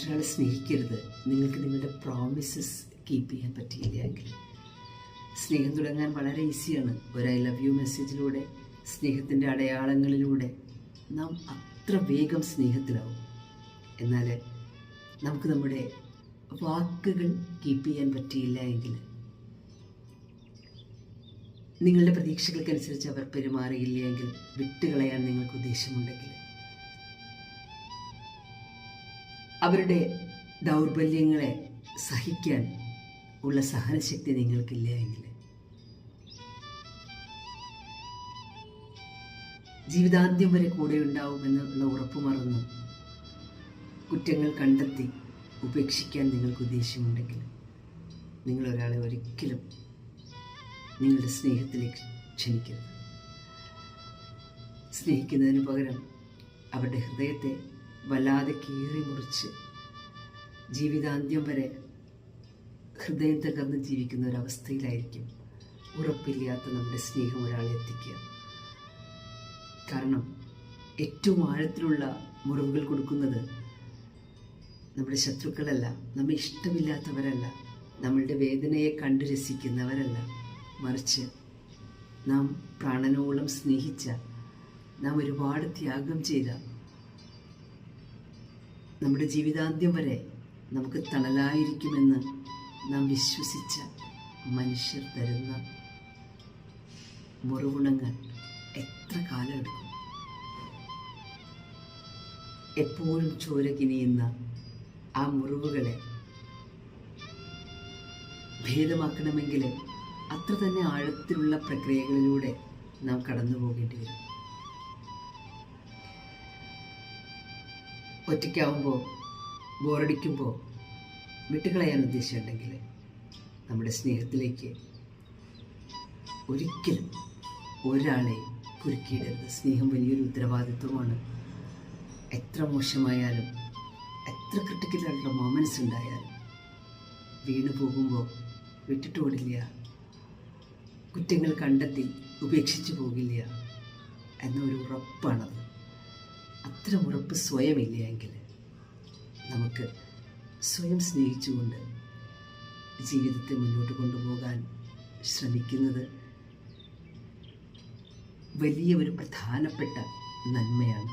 ഒരാളെ സ്നേഹിക്കരുത്, നിങ്ങൾക്ക് നിങ്ങളുടെ പ്രോമിസസ് കീപ്പ് ചെയ്യാൻ പറ്റിയില്ല എങ്കിൽ. സ്നേഹം തുടങ്ങാൻ വളരെ ഈസിയാണ്. ഒരു ഐ ലവ് യു മെസ്സേജിലൂടെ, സ്നേഹത്തിൻ്റെ അടയാളങ്ങളിലൂടെ നാം അത്ര വേഗം സ്നേഹത്തിലാവും. എന്നാൽ നമുക്ക് നമ്മുടെ വാക്കുകൾ കീപ്പ് ചെയ്യാൻ പറ്റിയില്ല എങ്കിൽ, നിങ്ങളുടെ പ്രതീക്ഷകൾക്കനുസരിച്ച് അവർ പെരുമാറിയില്ല എങ്കിൽ, വിട്ടുകളയാൻ നിങ്ങൾക്ക് ഉദ്ദേശമുണ്ടെങ്കിൽ, അവരുടെ ദൗർബല്യങ്ങളെ സഹിക്കാൻ ഉള്ള സഹനശക്തി നിങ്ങൾക്കില്ല എങ്കിൽ, ജീവിതാന്ത്യം വരെ കൂടെ ഉണ്ടാവുമെന്നുള്ള ഉറപ്പ് മറന്ന് കുറ്റങ്ങൾ കണ്ടെത്തി ഉപേക്ഷിക്കാൻ നിങ്ങൾക്ക് ഉദ്ദേശമുണ്ടെങ്കിൽ, നിങ്ങളൊരാളെ ഒരിക്കലും നിങ്ങളുടെ സ്നേഹത്തിലേക്ക് ക്ഷണിക്കരുത്. സ്നേഹിക്കുന്നതിന് പകരം അവരുടെ ഹൃദയത്തെ വല്ലാതെ കീറി മുറിച്ച് ജീവിതാന്ത്യം വരെ ഹൃദയം തകർന്ന് ജീവിക്കുന്ന ഒരവസ്ഥയിലായിരിക്കും ഉറപ്പില്ലാത്ത നമ്മുടെ സ്നേഹം ഒരാളെ എത്തിക്കുക. കാരണം ഏറ്റവും ആഴത്തിലുള്ള മുറിവുകൾ കൊടുക്കുന്നത് നമ്മുടെ ശത്രുക്കളല്ല, നമ്മെ ഇഷ്ടമില്ലാത്തവരല്ല, നമ്മളുടെ വേദനയെ കണ്ടു രസിക്കുന്നവരല്ല, മറിച്ച് നാം പ്രാണനോളം സ്നേഹിച്ച, നാം ഒരുപാട് ത്യാഗം ചെയ്ത, നമ്മുടെ ജീവിതാന്ത്യം വരെ നമുക്ക് തണലായിരിക്കുമെന്ന് നാം വിശ്വസിച്ച മനുഷ്യർ തരുന്ന മുറിവുണങ്ങാൻ എത്ര കാലം എടുക്കും? എപ്പോഴും ചോര കിനിയുന്ന ആ മുറിവുകളെ ഭേദമാക്കണമെങ്കിൽ അത്ര തന്നെ ആഴത്തിലുള്ള പ്രക്രിയകളിലൂടെ നാം കടന്നു പോകേണ്ടി വരും. ഒറ്റയ്ക്കാവുമ്പോൾ, ബോറടിക്കുമ്പോൾ വിട്ടുകളയാൻ ഉദ്ദേശമുണ്ടെങ്കിൽ, നമ്മുടെ സ്നേഹത്തിലേക്ക് ഒരിക്കലും ഒരാളെയും കുരുക്കിയിടരുത്. സ്നേഹം വലിയൊരു ഉത്തരവാദിത്വമാണ്. എത്ര മോശമായാലും, എത്ര ക്രിട്ടിക്കലായിട്ടുള്ള മൊമെൻറ്റ്സ് ഉണ്ടായാലും, വീണു പോകുമ്പോൾ വിട്ടിട്ട് ഓടില്ല, കുറ്റങ്ങൾ കണ്ടെത്തി ഉപേക്ഷിച്ചു പോകില്ല എന്നൊരു ഉറപ്പാണത്. അത്തരം ഉറപ്പ് സ്വയമില്ല എങ്കിൽ, നമുക്ക് സ്വയം സ്നേഹിച്ചുകൊണ്ട് ജീവിതത്തെ മുന്നോട്ട് കൊണ്ടുപോകാൻ ശ്രമിക്കുന്നത് വലിയ ഒരു പ്രധാനപ്പെട്ട നന്മയാണ്.